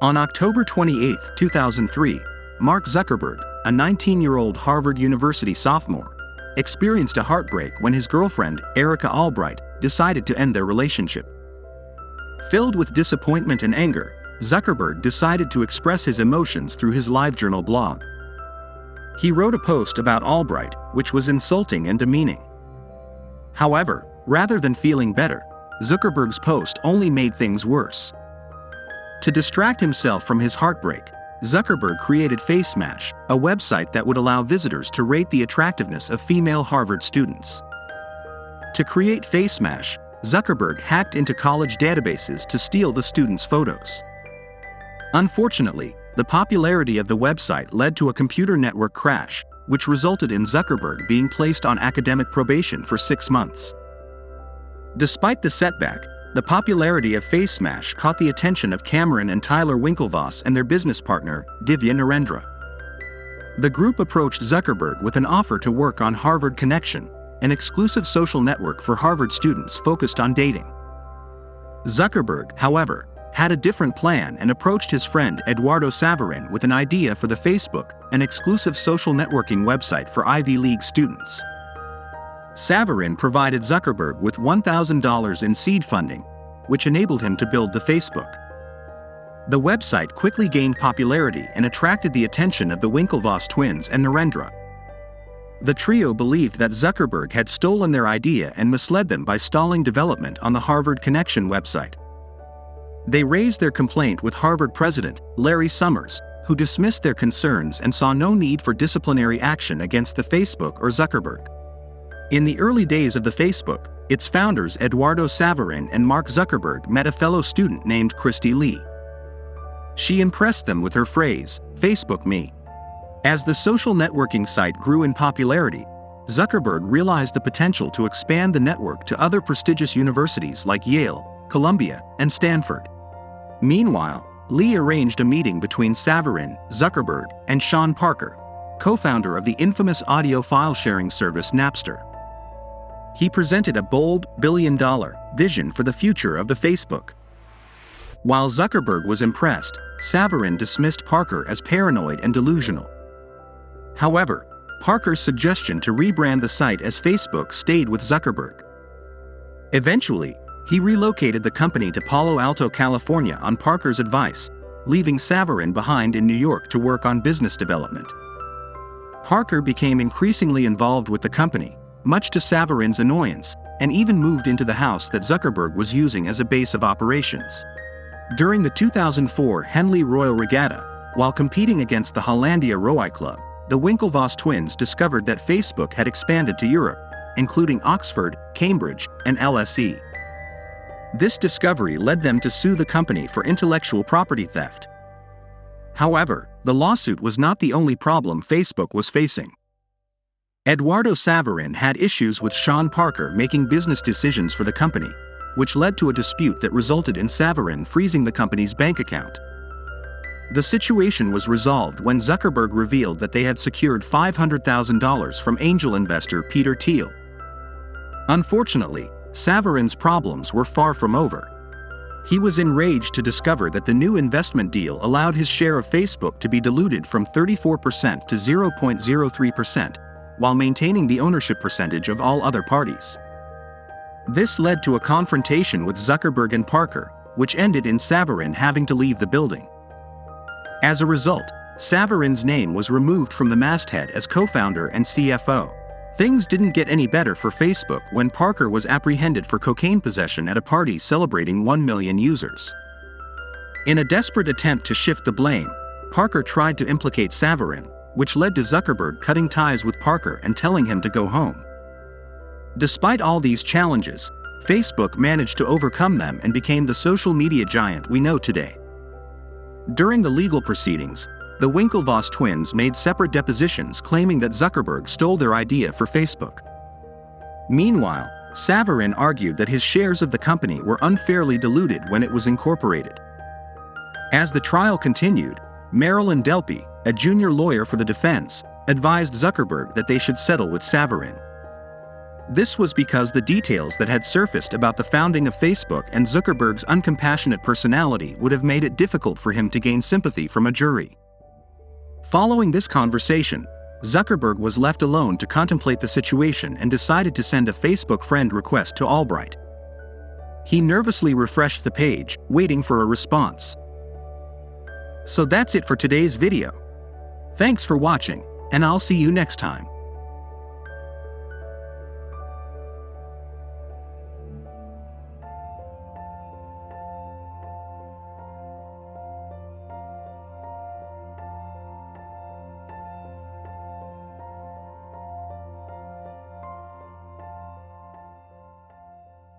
On October 28, 2003, Mark Zuckerberg, a 19-year-old Harvard University sophomore, experienced a heartbreak when his girlfriend, Erica Albright, decided to end their relationship. Filled with disappointment and anger, Zuckerberg decided to express his emotions through his LiveJournal blog. He wrote a post about Albright, which was insulting and demeaning. However, rather than feeling better, Zuckerberg's post only made things worse. To distract himself from his heartbreak, Zuckerberg created FaceMash, a website that would allow visitors to rate the attractiveness of female Harvard students. To create FaceMash, Zuckerberg hacked into college databases to steal the students' photos. Unfortunately, the popularity of the website led to a computer network crash, which resulted in Zuckerberg being placed on academic probation for 6 months. Despite the setback, the popularity of FaceMash caught the attention of Cameron and Tyler Winklevoss and their business partner, Divya Narendra. The group approached Zuckerberg with an offer to work on Harvard Connection, an exclusive social network for Harvard students focused on dating. Zuckerberg, however, had a different plan and approached his friend Eduardo Saverin with an idea for the Facebook, an exclusive social networking website for Ivy League students. Saverin provided Zuckerberg with $1,000 in seed funding, which enabled him to build the Facebook. The website quickly gained popularity and attracted the attention of the Winklevoss twins and Narendra. The trio believed that Zuckerberg had stolen their idea and misled them by stalling development on the Harvard Connection website. They raised their complaint with Harvard president, Larry Summers, who dismissed their concerns and saw no need for disciplinary action against the Facebook or Zuckerberg. In the early days of the Facebook, its founders Eduardo Saverin and Mark Zuckerberg met a fellow student named Christy Lee. She impressed them with her phrase, "Facebook me." As the social networking site grew in popularity, Zuckerberg realized the potential to expand the network to other prestigious universities like Yale, Columbia, and Stanford. Meanwhile, Lee arranged a meeting between Saverin, Zuckerberg, and Sean Parker, co-founder of the infamous audio file-sharing service Napster. He presented a bold, billion-dollar vision for the future of the Facebook. While Zuckerberg was impressed, Saverin dismissed Parker as paranoid and delusional. However, Parker's suggestion to rebrand the site as Facebook stayed with Zuckerberg. Eventually, he relocated the company to Palo Alto, California on Parker's advice, leaving Saverin behind in New York to work on business development. Parker became increasingly involved with the company, much to Saverin's annoyance, and even moved into the house that Zuckerberg was using as a base of operations. During the 2004 Henley Royal Regatta, while competing against the Hollandia Rowing Club, the Winklevoss twins discovered that Facebook had expanded to Europe, including Oxford, Cambridge, and LSE. This discovery led them to sue the company for intellectual property theft. However, the lawsuit was not the only problem Facebook was facing. Eduardo Saverin had issues with Sean Parker making business decisions for the company, which led to a dispute that resulted in Saverin freezing the company's bank account. The situation was resolved when Zuckerberg revealed that they had secured $500,000 from angel investor Peter Thiel. Unfortunately, Saverin's problems were far from over. He was enraged to discover that the new investment deal allowed his share of Facebook to be diluted from 34% to 0.03%, while maintaining the ownership percentage of all other parties. This led to a confrontation with Zuckerberg and Parker, which ended in Saverin having to leave the building. As a result, Saverin's name was removed from the masthead as co-founder and CFO. Things didn't get any better for Facebook when Parker was apprehended for cocaine possession at a party celebrating 1 million users. In a desperate attempt to shift the blame, Parker tried to implicate Saverin, which led to Zuckerberg cutting ties with Parker and telling him to go home. Despite all these challenges, Facebook managed to overcome them and became the social media giant we know today. During the legal proceedings, the Winklevoss twins made separate depositions claiming that Zuckerberg stole their idea for Facebook. Meanwhile, Saverin argued that his shares of the company were unfairly diluted when it was incorporated. As the trial continued, Marilyn Delpy, a junior lawyer for the defense, advised Zuckerberg that they should settle with Saverin. This was because the details that had surfaced about the founding of Facebook and Zuckerberg's uncompassionate personality would have made it difficult for him to gain sympathy from a jury. Following this conversation, Zuckerberg was left alone to contemplate the situation and decided to send a Facebook friend request to Albright. He nervously refreshed the page, waiting for a response. So that's it for today's video. Thanks for watching, and I'll see you next time.